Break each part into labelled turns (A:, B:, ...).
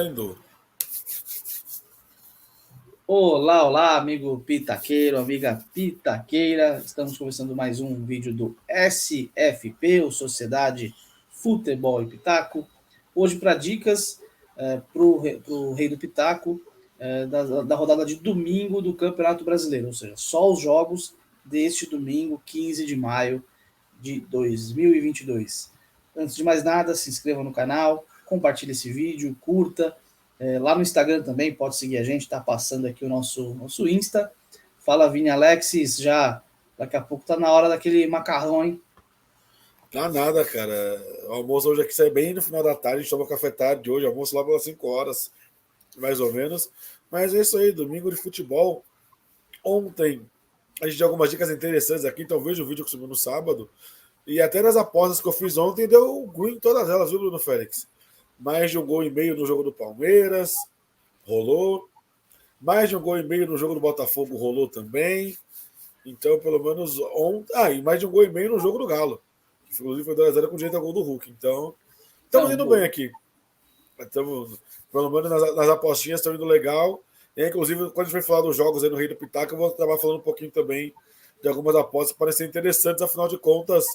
A: Valendo.
B: Olá, olá, amigo pitaqueiro, amiga pitaqueira. Estamos começando mais um vídeo do SFP, o Sociedade Futebol e Pitaco. Hoje para dicas pro Rei do Pitaco da rodada de domingo do Campeonato Brasileiro, ou seja, só os jogos deste domingo, 15 de maio de 2022. Antes de mais nada, se inscreva no canal, compartilhe esse vídeo, curta. Lá no Instagram também pode seguir a gente, tá passando aqui o nosso Insta. Fala, Vini Alexis, já daqui a pouco tá na hora daquele macarrão, hein?
A: Não nada, cara. O almoço hoje aqui sai bem no final da tarde. A gente toma café tarde hoje, almoço lá pelas 5 horas, mais ou menos. Mas é isso aí, domingo de futebol. Ontem a gente deu algumas dicas interessantes aqui, então veja o vídeo que subiu no sábado. E até nas apostas que eu fiz ontem deu green todas elas, viu, Bruno Félix? Mais de 1,5 gol no jogo do Palmeiras, rolou. Mais de 1,5 gol no jogo do Botafogo, rolou também. Então, pelo menos ontem. E mais de 1,5 gol no jogo do Galo. Inclusive foi 2x0 com direito a gol do Hulk. Então, estamos
B: Não,
A: indo
B: boa.
A: bem aqui. Estamos, pelo menos nas apostinhas, estão indo legal. E, inclusive, quando a gente vai falar dos jogos aí no Rei do Pitaco, eu vou acabar falando um pouquinho também de algumas apostas que parecem interessantes. Afinal de contas,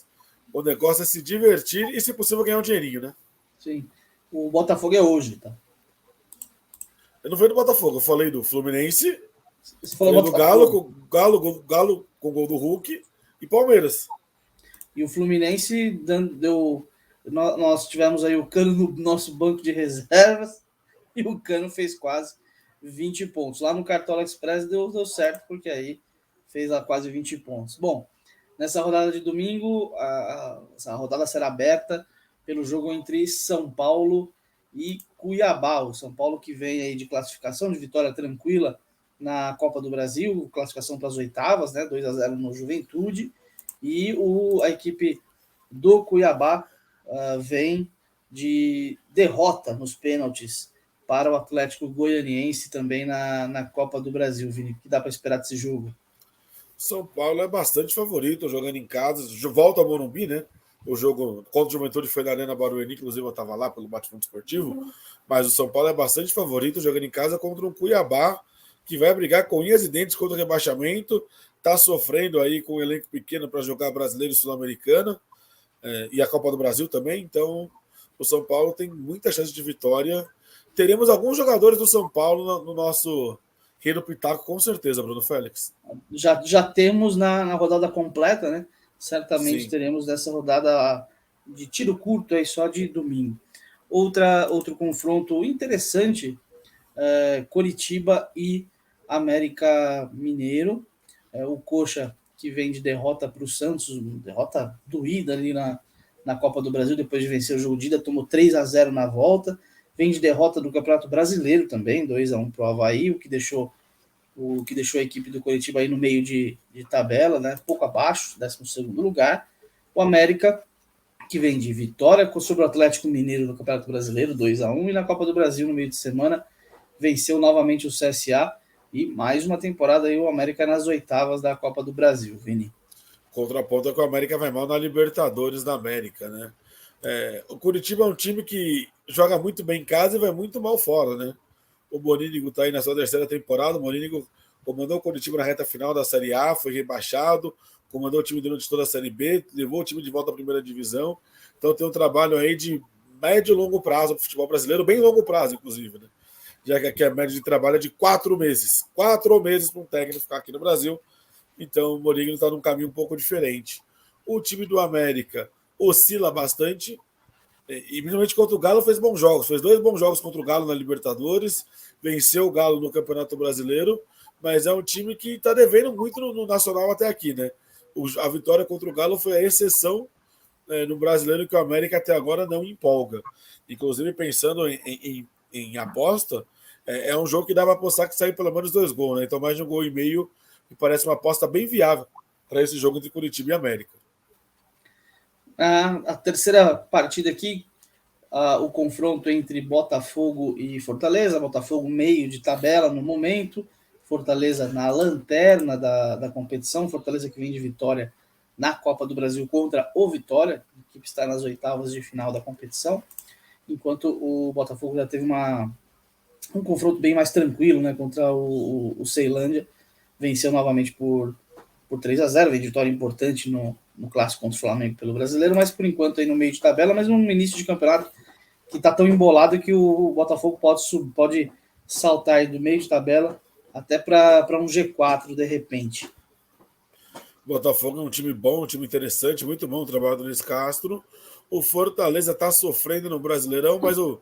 A: o negócio é se divertir e, se possível, ganhar um dinheirinho, né?
B: Sim. O Botafogo é hoje, tá?
A: Eu não falei do Botafogo, eu falei do Fluminense,
B: Você falou
A: falei do
B: Botafogo.
A: Galo com gol do Hulk e Palmeiras.
B: E o Fluminense deu. Nós tivemos aí o Cano no nosso banco de reservas e o Cano fez quase 20 pontos. Lá no Cartola Express deu certo, porque aí fez lá quase 20 pontos. Bom, nessa rodada de domingo, essa rodada será aberta pelo jogo entre São Paulo e Cuiabá. O São Paulo que vem aí de classificação, de vitória tranquila na Copa do Brasil, classificação para as oitavas, né? 2-0 no Juventude. E a equipe do Cuiabá vem de derrota nos pênaltis para o Atlético Goianiense também na Copa do Brasil, Vini. O que dá para esperar desse jogo?
A: São Paulo é bastante favorito jogando em casa. Volta ao Morumbi, né? O jogo contra o Juventude foi na Arena Barueri, inclusive eu estava lá pelo bate-ponto esportivo. Mas o São Paulo é bastante favorito jogando em casa contra um Cuiabá que vai brigar com unhas e dentes contra o rebaixamento. Está sofrendo aí com um elenco pequeno para jogar brasileiro e sul-americana e a Copa do Brasil também. Então o São Paulo tem muita chance de vitória. Teremos alguns jogadores do São Paulo no nosso Rei do Pitaco, com certeza, Bruno Félix.
B: Já temos na rodada completa, né? Certamente
A: Sim.
B: teremos nessa rodada de tiro curto aí só de domingo. Outro confronto interessante, Coritiba e América Mineiro. O Coxa que vem de derrota para o Santos, derrota doída ali na Copa do Brasil, depois de vencer o jogo de ida, tomou 3-0 na volta. Vem de derrota do Campeonato Brasileiro também, 2-1 para o Avaí, o que deixou a equipe do Coritiba aí no meio de tabela, né, pouco abaixo, 12º lugar. O América, que vem de vitória sobre o Atlético Mineiro no Campeonato Brasileiro, 2-1, e na Copa do Brasil, no meio de semana, venceu novamente o CSA, e mais uma temporada aí o América nas oitavas da Copa do Brasil, Vini.
A: Contraponto é que o América vai mal na Libertadores da América, né? O Curitiba é um time que joga muito bem em casa e vai muito mal fora, né? O Morínigo está aí na sua terceira temporada. O Morínigo comandou o Curitiba na reta final da Série A, foi rebaixado, comandou o time durante toda a Série B, levou o time de volta à primeira divisão. Então tem um trabalho aí de médio e longo prazo para o futebol brasileiro, bem longo prazo, inclusive, né? Já que aqui a média de trabalho é de 4 meses. 4 meses para um técnico ficar aqui no Brasil. Então o Mourinho está num caminho um pouco diferente. O time do América oscila bastante, e principalmente contra o Galo fez bons jogos. Fez 2 bons jogos contra o Galo na Libertadores, venceu o Galo no Campeonato Brasileiro, mas é um time que está devendo muito no Nacional até aqui, né? A vitória contra o Galo foi a exceção no Brasileiro, que o América até agora não empolga. Inclusive, pensando em aposta, é um jogo que dá para apostar que sai pelo menos 2 gols, né? Então mais de 1,5 gol me parece uma aposta bem viável para esse jogo entre Curitiba e América.
B: A terceira partida aqui, o confronto entre Botafogo e Fortaleza. Botafogo meio de tabela no momento, Fortaleza na lanterna da competição. Fortaleza que vem de vitória na Copa do Brasil contra o Vitória, a equipe está nas oitavas de final da competição, enquanto o Botafogo já teve uma um confronto bem mais tranquilo, né, contra o Ceilândia. Venceu novamente por 3-0, vitória importante no clássico contra o Flamengo pelo Brasileiro, mas por enquanto aí no meio de tabela, mas no início de campeonato que está tão embolado que o Botafogo pode saltar do meio de tabela até para um G4 de repente.
A: O Botafogo é um time bom, um time interessante, muito bom o trabalho do Luiz Castro. O Fortaleza está sofrendo no Brasileirão, mas o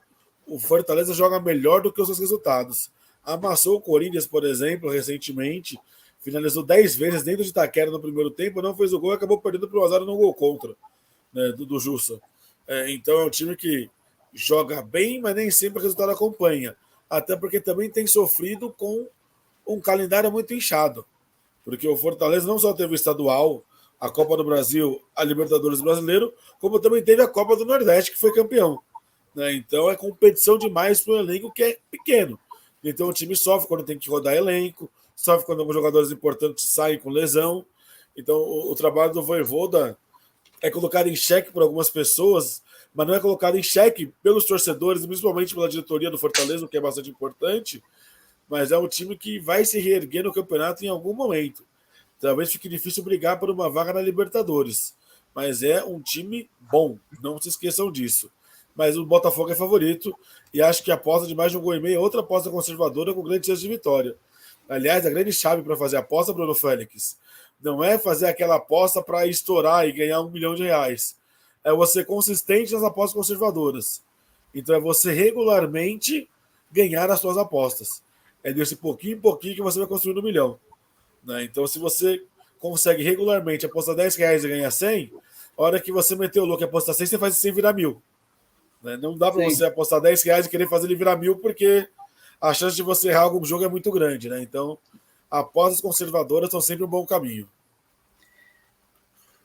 A: Fortaleza joga melhor do que os seus resultados. Amassou o Corinthians, por exemplo, recentemente, finalizou 10 vezes dentro de Itaquera no primeiro tempo, não fez o gol e acabou perdendo para o azar no gol contra, né, do Jussa. Então é um time que joga bem, mas nem sempre o resultado acompanha. Até porque também tem sofrido com um calendário muito inchado. Porque o Fortaleza não só teve o estadual, a Copa do Brasil, a Libertadores Brasileiro, como também teve a Copa do Nordeste, que foi campeão. Né? Então é competição demais para um elenco que é pequeno. Então o time sofre quando tem que rodar elenco, sofre quando alguns jogadores importantes saem com lesão. Então o trabalho do Vojvoda é colocado em xeque por algumas pessoas, mas não é colocado em xeque pelos torcedores, principalmente pela diretoria do Fortaleza, o que é bastante importante, mas é um time que vai se reerguer no campeonato em algum momento. Talvez fique difícil brigar por uma vaga na Libertadores, mas é um time bom, não se esqueçam disso. Mas o Botafogo é favorito e acho que a aposta de mais de um gol e meio é outra aposta conservadora com grande chance de vitória. Aliás, a grande chave para fazer a aposta, Bruno Félix, não é fazer aquela aposta para estourar e ganhar R$ 1 milhão. É você consistente nas apostas conservadoras. Então é você regularmente ganhar as suas apostas. É desse pouquinho em pouquinho que você vai construir R$ 1 milhão. Né? Então, se você consegue regularmente apostar R$ 10 e ganhar 100, a hora que você meter o louco e apostar 100, você faz 100 virar 1.000. Né? Não dá para você apostar R$ 10 e querer fazer ele virar 1.000, porque a chance de você errar algum jogo é muito grande. Né? Então, apostas conservadoras são sempre um bom caminho.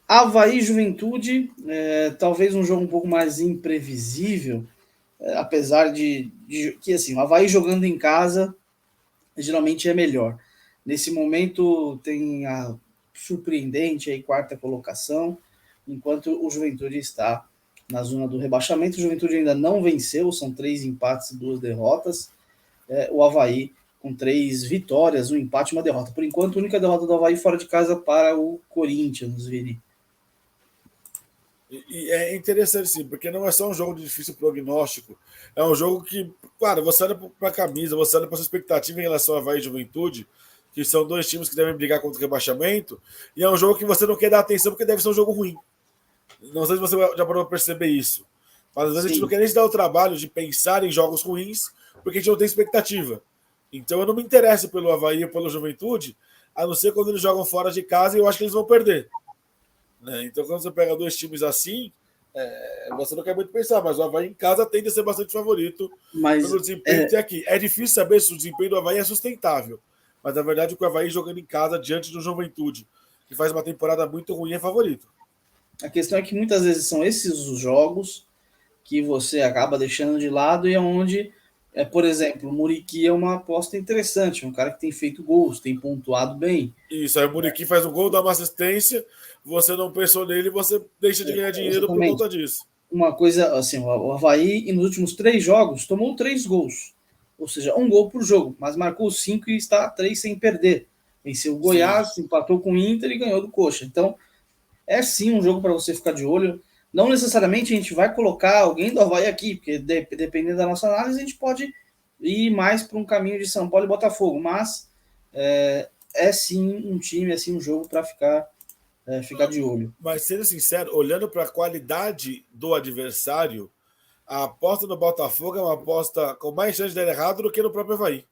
B: Avaí Juventude, talvez um jogo um pouco mais imprevisível, apesar de que assim, o Avaí jogando em casa geralmente é melhor. Nesse momento tem a surpreendente aí, quarta colocação, enquanto o Juventude está na zona do rebaixamento. O Juventude ainda não venceu, são 3 empates e 2 derrotas. O Avaí com 3 vitórias, um empate e uma derrota. Por enquanto, a única derrota do Avaí fora de casa para o Corinthians, Vini.
A: E é interessante, sim, porque não é só um jogo de difícil prognóstico. É um jogo que, claro, você olha para a camisa, você olha para a sua expectativa em relação a Avaí e Juventude, que são dois times que devem brigar contra o rebaixamento, e é um jogo que você não quer dar atenção porque deve ser um jogo ruim. Não sei se você já parou para perceber isso. Mas às vezes a gente não quer nem se dar o trabalho de pensar em jogos ruins, porque a gente não tem expectativa. Então eu não me interesso pelo Avaí ou pela Juventude, a não ser quando eles jogam fora de casa e eu acho que eles vão perder. Né? Então, quando você pega dois times assim, você não quer muito pensar, mas o Avaí em casa tende a ser bastante favorito pelo desempenho que tem aqui. É difícil saber se o desempenho do Avaí é sustentável, mas na verdade o Avaí jogando em casa diante do Juventude, que faz uma temporada muito ruim, é favorito.
B: A questão é que muitas vezes são esses os jogos que você acaba deixando de lado e é onde, por exemplo, o Muriqui é uma aposta interessante, um cara que tem feito gols, tem pontuado bem.
A: Isso, aí o Muriqui faz um gol, dá uma assistência, você não pensou nele, você deixa de ganhar dinheiro por conta disso.
B: Uma coisa assim, o Avaí, nos últimos 3 jogos, tomou 3 gols. Ou seja, um gol por jogo, mas marcou 5 e está 3 sem perder. Venceu o Goiás, empatou com o Inter e ganhou do Coxa. Então, é sim um jogo para você ficar de olho. Não necessariamente a gente vai colocar alguém do Avaí aqui, porque dependendo da nossa análise, a gente pode ir mais para um caminho de São Paulo e Botafogo. Mas é sim um time, assim, um jogo para ficar de olho.
A: Mas, sendo sincero, olhando para a qualidade do adversário, a aposta no Botafogo é uma aposta com mais chance de dar errado do que no próprio Avaí.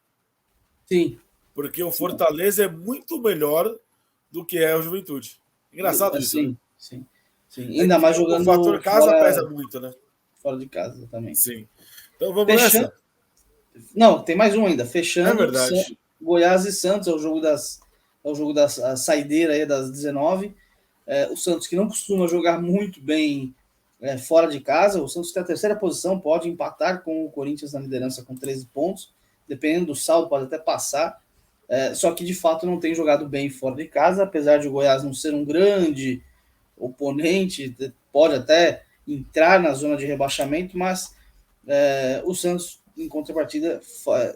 B: Sim.
A: Porque o Fortaleza é muito melhor do que é o Juventude. Engraçado isso,
B: sim,
A: né?
B: Sim. Ainda mais jogando.
A: O fator casa pesa muito, né?
B: Fora de casa, exatamente.
A: Sim. Então vamos nessa?
B: Não, tem mais um ainda. Fechando.
A: É verdade.
B: Goiás e Santos é o jogo da saideira aí das 19. O Santos, que não costuma jogar muito bem fora de casa, o Santos tem a terceira posição, pode empatar com o Corinthians na liderança com 13 pontos, dependendo do saldo, pode até passar. Só que de fato não tem jogado bem fora de casa, apesar de o Goiás não ser um grande oponente, pode até entrar na zona de rebaixamento, mas o Santos em contrapartida,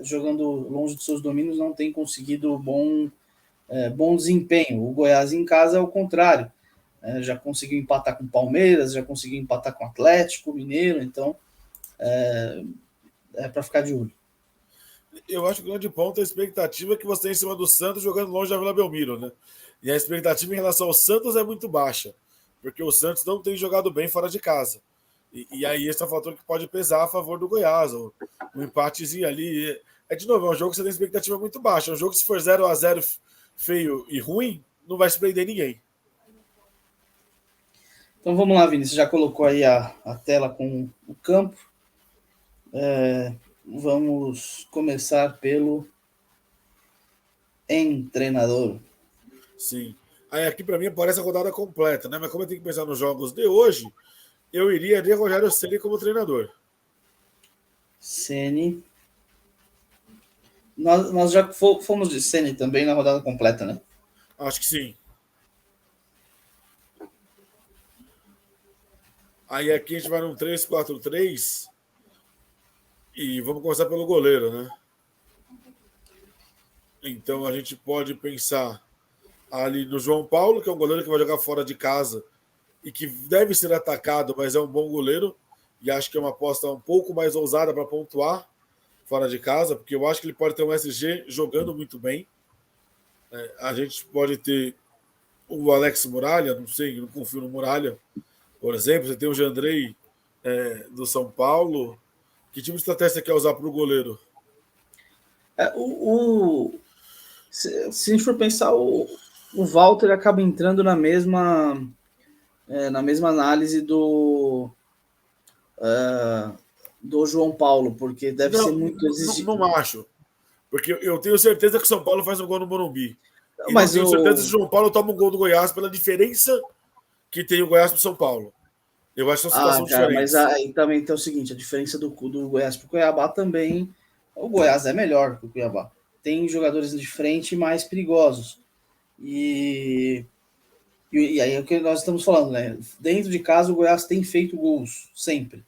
B: jogando longe dos seus domínios, não tem conseguido bom desempenho. O Goiás em casa é o contrário. Já conseguiu empatar com o Palmeiras, já conseguiu empatar com o Atlético Mineiro, então é para ficar de olho.
A: Eu acho que o grande ponto é a expectativa que você tem em cima do Santos jogando longe da Vila Belmiro, né? E a expectativa em relação ao Santos é muito baixa, porque o Santos não tem jogado bem fora de casa. E aí esse é um fator que pode pesar a favor do Goiás. O empatezinho ali. De novo, é um jogo que você tem expectativa muito baixa. É um jogo que se for 0-0 feio e ruim, não vai surpreender ninguém.
B: Então vamos lá, Vinícius. Já colocou aí a tela com o campo. Vamos começar pelo treinador.
A: Sim. Aí aqui para mim aparece a rodada completa, né? Mas como eu tenho que pensar nos jogos de hoje, eu iria de Rogério Ceni como treinador.
B: Ceni. Nós já fomos de Ceni também na rodada completa, né?
A: Acho que sim. Aí aqui a gente vai num 3-4-3 e vamos começar pelo goleiro, né? Então a gente pode pensar ali no João Paulo, que é um goleiro que vai jogar fora de casa e que deve ser atacado, mas é um bom goleiro. E acho que é uma aposta um pouco mais ousada para pontuar fora de casa, porque eu acho que ele pode ter um SG jogando muito bem. A gente pode ter o Alex Muralha, não sei, não confio no Muralha, por exemplo. Você tem o Jandrei do São Paulo. Que tipo de estratégia você quer usar para o goleiro?
B: Se a gente for pensar, o Walter acaba entrando na mesma análise do João Paulo, porque deve ser muito
A: exigente. Não acho. Porque eu tenho certeza que o São Paulo faz um gol no Morumbi. E mas não tenho certeza se o João Paulo toma um gol do Goiás pela diferença que tem o Goiás para o São Paulo. Eu acho que são situações diferentes.
B: Mas aí também tem o seguinte, a diferença do Goiás para o Cuiabá também, o Goiás é melhor que o Cuiabá. Tem jogadores de frente mais perigosos. E aí é o que nós estamos falando, né? Dentro de casa o Goiás tem feito gols, sempre.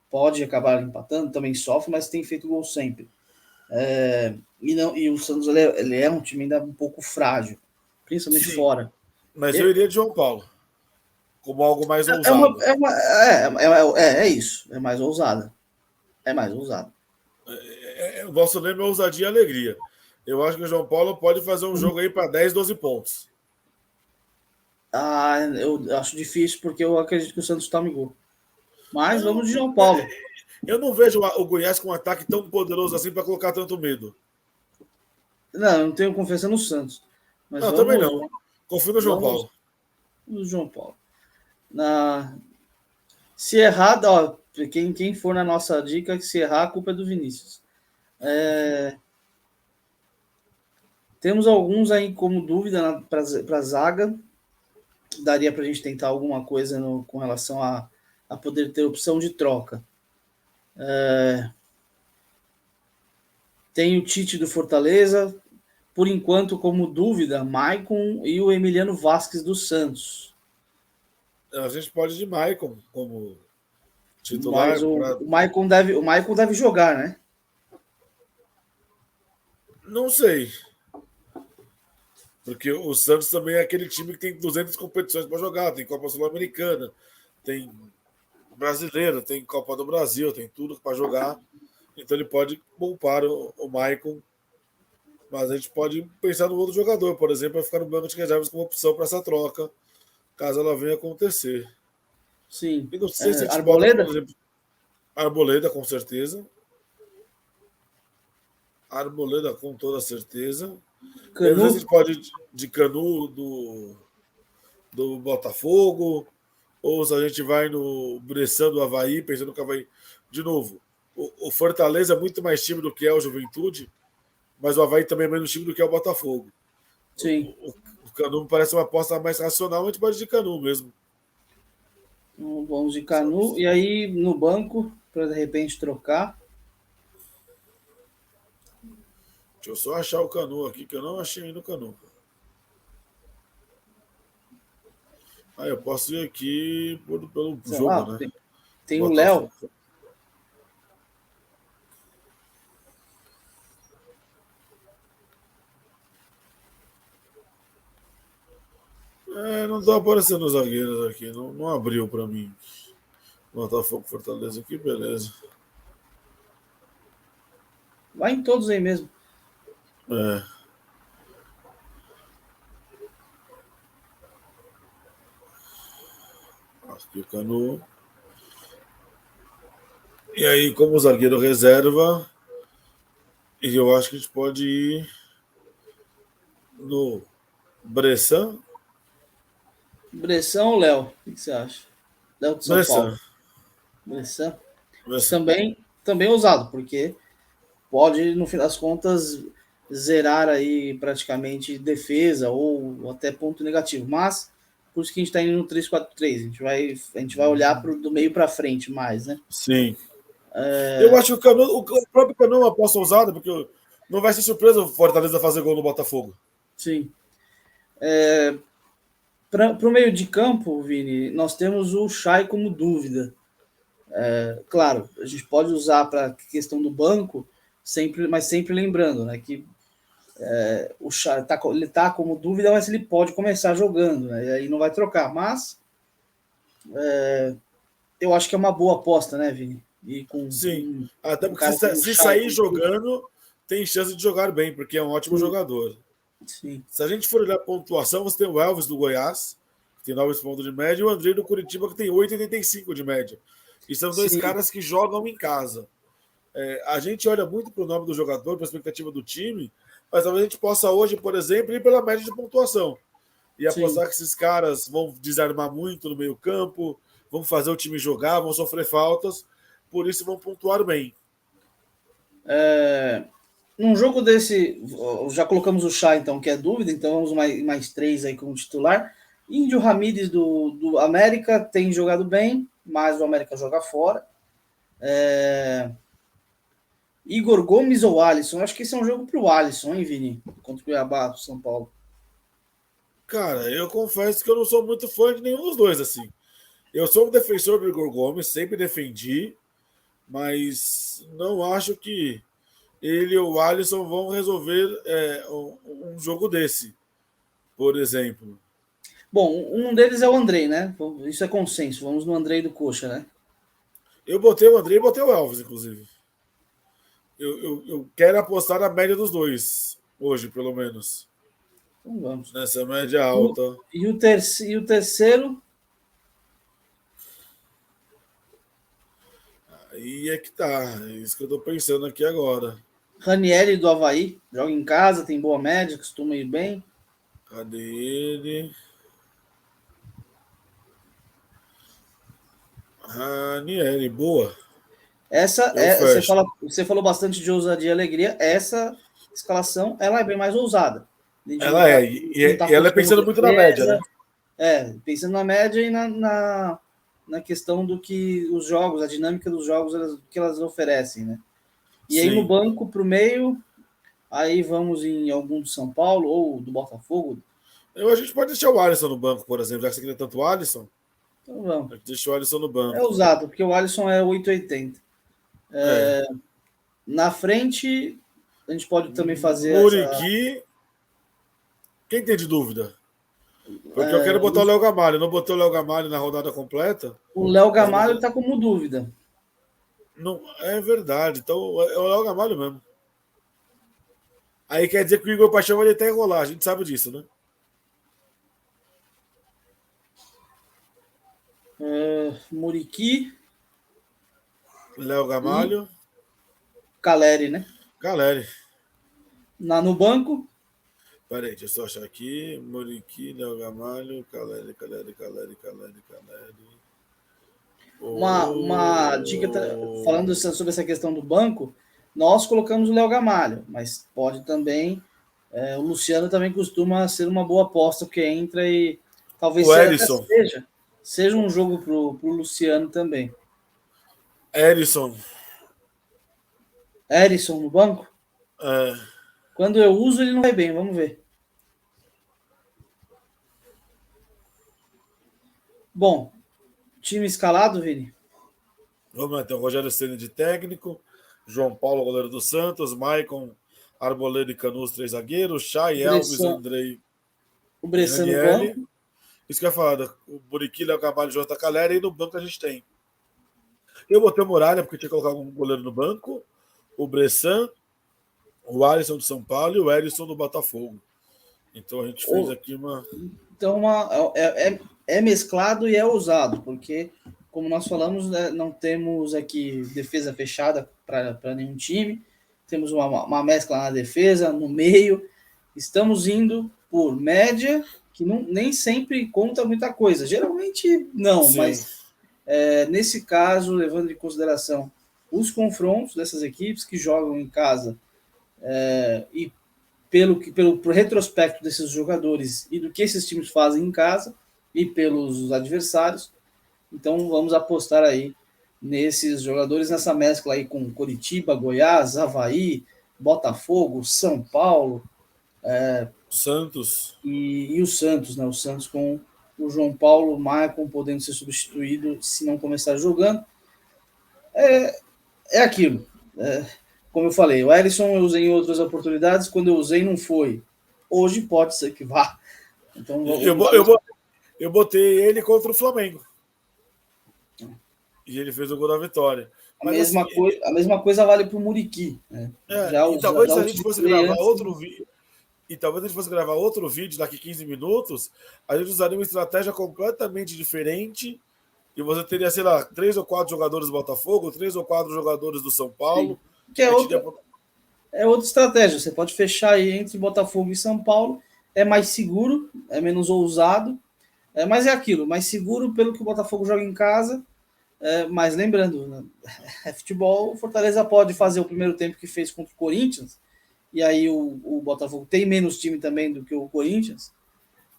B: Pode acabar empatando, também sofre, mas tem feito gols sempre. E o Santos ele é um time ainda um pouco frágil, principalmente Sim, fora.
A: Mas eu iria de João Paulo como algo mais ousado.
B: É isso, é mais ousada. É mais ousado.
A: O nosso lema é ousadia e alegria. Eu acho que o João Paulo pode fazer um jogo aí para 10, 12 pontos.
B: Eu acho difícil porque eu acredito que o Santos tome gol. Mas vamos de João Paulo.
A: Eu não vejo o Goiás com um ataque tão poderoso assim para colocar tanto medo.
B: Não, eu não tenho confiança no Santos. Mas
A: não, também não. Confio no João Paulo.
B: No João Paulo. Se errar, ó, quem for na nossa dica, se errar, a culpa é do Vinícius. Temos alguns aí como dúvida para a zaga. Daria para a gente tentar alguma coisa com relação a poder ter opção de troca. Tem o Tite do Fortaleza, por enquanto, como dúvida, Maicon e o Emiliano Vasquez do Santos.
A: A gente pode ir de Maicon como titular.
B: Mas o Maicon deve jogar, né?
A: Não sei. Porque o Santos também é aquele time que tem 200 competições para jogar. Tem Copa Sul-Americana, tem Brasileiro, tem Copa do Brasil, tem tudo para jogar. Então ele pode poupar o Maicon. Mas a gente pode pensar no outro jogador, por exemplo, para ficar no banco de reservas como opção para essa troca, caso ela venha acontecer.
B: Sim.
A: E não sei se a gente
B: Arboleda?
A: bota, por exemplo, Arboleda, com certeza. Arboleda, com toda certeza. Canu. A gente pode ir de Canu do Botafogo, ou se a gente vai no Bressan do Avaí, pensando que o Avaí. De novo, o Fortaleza é muito mais time do que é o Juventude, mas o Avaí também é menos time do que é o Botafogo.
B: Sim.
A: O Canu me parece uma aposta mais racional, a gente pode ir de Canu mesmo.
B: Vamos de Canu, e aí no banco, para de repente trocar.
A: Deixa eu só achar o Canu aqui, que eu não achei ainda o Canu. Eu posso ir aqui pelo jogo, né?
B: Tem o Léo.
A: Não tá aparecendo os zagueiros aqui. Não abriu para mim. Botafogo, Fortaleza aqui, beleza.
B: Vai em todos aí mesmo.
A: É. Aqui o Canu. E aí, como zagueiro reserva, eu acho que a gente pode ir no Bressan.
B: Bressan ou Léo? O que você acha? Léo de São Paulo.
A: Bressan.
B: Bressan.
A: Bressan.
B: Também ousado, porque pode, no fim das contas, zerar aí praticamente defesa ou até ponto negativo. Mas, por isso que a gente está indo no 3-4-3. A gente vai olhar do meio para frente mais, né?
A: Sim. Eu acho que o Canu, o próprio Canu é uma aposta ousada, porque não vai ser surpresa o Fortaleza fazer gol no Botafogo.
B: Sim. Para o meio de campo, Vini, nós temos o Chay como dúvida. Claro, a gente pode usar para a questão do banco, mas sempre lembrando, né, que o Chay ele tá como dúvida, mas ele pode começar jogando, né, e aí não vai trocar. Mas eu acho que é uma boa aposta, né, Vini? E com
A: Sim.
B: um,
A: Até
B: um
A: porque
B: cara
A: se,
B: como o
A: se
B: Chay,
A: sair jogando, tem chance de jogar bem, porque é um ótimo jogador.
B: sim,
A: Se a gente for olhar a pontuação, você tem o Elvis do Goiás, que tem 9 pontos de média, e o Andrei do Curitiba, que tem 8,85 de média. E são dois
B: sim,
A: caras que jogam em casa. A gente olha muito para o nome do jogador, para a expectativa do time, mas talvez a gente possa hoje, por exemplo, ir pela média de pontuação. E
B: sim.
A: apostar que esses caras vão desarmar muito no meio-campo, vão fazer o time jogar, vão sofrer faltas, por isso vão pontuar bem.
B: Num jogo desse, já colocamos o Chá, então, que é dúvida, então vamos mais três aí como titular. Índio Ramírez do América tem jogado bem, mas o América joga fora. Igor Gomes ou Alisson? Acho que esse é um jogo pro Alisson, hein, Vini? Contra o Cuiabá, São Paulo.
A: Cara, eu confesso que eu não sou muito fã de nenhum dos dois, assim. Eu sou um defensor do Igor Gomes, sempre defendi, mas não acho que ele e o Alisson vão resolver um jogo desse, por exemplo.
B: Bom, um deles é o Andrei, né? Isso é consenso. Vamos no Andrei do Coxa, né?
A: Eu botei o André e botei o Elvis, inclusive. Eu quero apostar na média dos dois, hoje, pelo menos.
B: Então vamos.
A: Nessa média
B: O,
A: alta.
B: e o terceiro,
A: Aí é que tá. É isso que eu tô pensando aqui agora.
B: Ranieri do Havaí. Joga em casa, tem boa média, costuma ir bem.
A: Cadê ele? Ranieri, boa. Eu fecho.
B: Você falou bastante de ousadia e alegria. Essa escalação ela é bem mais ousada. A gente
A: Ela é.
B: não tá
A: E ela é
B: apostando
A: pensando muito na média,
B: defesa.
A: né?
B: Pensando na média e na questão do que os jogos, a dinâmica dos jogos que elas oferecem, né? E aí no
A: Sim.
B: banco para o meio, aí vamos em algum do São Paulo ou do Botafogo.
A: A gente pode deixar o Alisson no banco, por exemplo, já que você queria tanto o Alisson.
B: Então vamos.
A: A gente deixa o Alisson no
B: É
A: banco.
B: ousado, porque o Alisson é 8,80.
A: É.
B: Na frente, a gente pode também fazer essa.
A: Muriqui. Quem tem de dúvida? Porque eu quero botar o Léo Gamalho. Não botei o Léo Gamalho na rodada completa.
B: O Léo
A: Mas
B: Gamalho está como dúvida.
A: não, é verdade. Então é o Léo Gamalho mesmo. Aí quer dizer que o Igor Paixão vai até enrolar. A gente sabe disso, né?
B: Muriqui
A: Léo
B: e
A: Gamalho.
B: Caleri, né?
A: Caleri.
B: No banco,
A: Peraí, deixa eu só achar aqui. Muriqui, Léo Gamalho, Caleri.
B: uma dica, falando sobre essa questão do banco, nós colocamos o Léo Gamalho, mas pode também. O Luciano também costuma ser uma boa aposta, porque entra e talvez
A: O
B: até
A: Erisson.
B: seja um jogo pro Luciano também.
A: Erisson.
B: Erisson no banco?
A: É,
B: Quando eu uso, ele não vai bem, vamos ver. Bom, time escalado, Vini?
A: vamos lá, então. Rogério Ceni de técnico. João Paulo, goleiro do Santos. Maicon, Arboleda e Canu, 3 zagueiros. Chay, Elvis,
B: Bressan,
A: Andrei
B: o
A: e
B: Bressan no
A: Ranielli.
B: banco.
A: Isso que eu ia falar, o Muriqui, Léo Gamalho, Jonathan Calera, e no banco a gente tem. Eu botei o Muralha, porque tinha que colocar um goleiro no banco, o Bressan, o Alisson do São Paulo e o Erisson do Botafogo. Então a gente fez aqui uma.
B: Então é mesclado e é ousado, porque, como nós falamos, né, não temos aqui defesa fechada para nenhum time, temos uma mescla na defesa, no meio, estamos indo por média, que nem sempre conta muita coisa, geralmente não, sim, mas nesse caso, levando em consideração os confrontos dessas equipes que jogam em casa e pelo retrospecto desses jogadores e do que esses times fazem em casa e pelos adversários, então vamos apostar aí nesses jogadores, nessa mescla aí com Coritiba, Goiás, Avaí, Botafogo, São Paulo,
A: Santos
B: e o Santos, né? O Santos com o João Paulo, Maicon podendo ser substituído se não começar jogando. É aquilo. Como eu falei, o Erisson eu usei em outras oportunidades, quando eu usei não foi. Hoje pode ser que vá. Então,
A: eu botei ele contra o Flamengo. E ele fez o gol da vitória.
B: A mesma coisa vale para o Muriqui. Né?
A: Talvez a gente fosse gravar outro vídeo. E talvez a gente fosse gravar outro vídeo daqui 15 minutos, a gente usaria uma estratégia completamente diferente. E você teria, sei lá, 3 ou 4 jogadores do Botafogo, 3 ou 4 jogadores do São Paulo.
B: Sim, que é outra estratégia. Você pode fechar aí entre Botafogo e São Paulo. É mais seguro, é menos ousado. Mas é aquilo, mais seguro pelo que o Botafogo joga em casa. Mas lembrando, né? Futebol, o Fortaleza pode fazer o primeiro tempo que fez contra o Corinthians. E aí o Botafogo tem menos time também do que o Corinthians.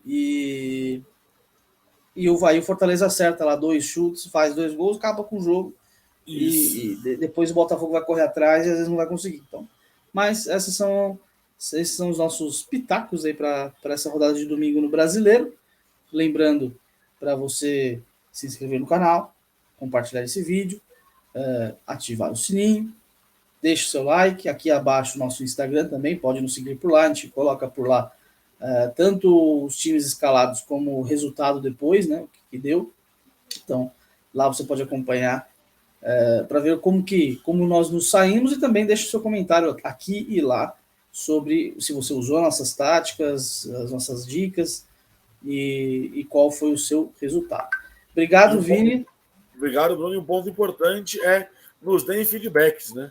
B: E o Fortaleza acerta lá 2 chutes, faz 2 gols, acaba com o jogo. E depois o Botafogo vai correr atrás e às vezes não vai conseguir. Então, mas esses são os nossos pitacos aí para essa rodada de domingo no Brasileiro. Lembrando para você se inscrever no canal, compartilhar esse vídeo, ativar o sininho, deixe o seu like, aqui abaixo o nosso Instagram também, pode nos seguir por lá, a gente coloca por lá tanto os times escalados como o resultado depois, né, o que deu. Então, lá você pode acompanhar para ver como nós nos saímos e também deixe o seu comentário aqui e lá sobre se você usou nossas táticas, as nossas dicas e qual foi o seu resultado. Obrigado, Vini.
A: Obrigado, Bruno. E um ponto importante nos deem feedbacks, né?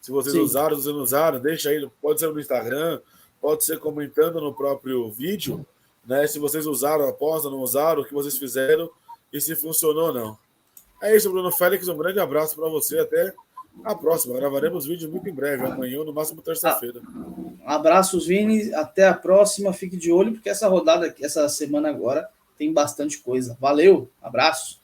A: Se vocês usaram, se vocês não usaram, deixa aí, pode ser no Instagram, pode ser comentando no próprio vídeo, né? Se vocês usaram a aposta, não usaram, o que vocês fizeram e se funcionou ou não. É isso, Bruno Félix, um grande abraço para você, até a próxima. Gravaremos vídeo muito em breve, amanhã ou no máximo terça-feira.
B: Abraços, Vini, até a próxima, fique de olho, porque essa rodada, essa semana agora, tem bastante coisa. Valeu, abraço.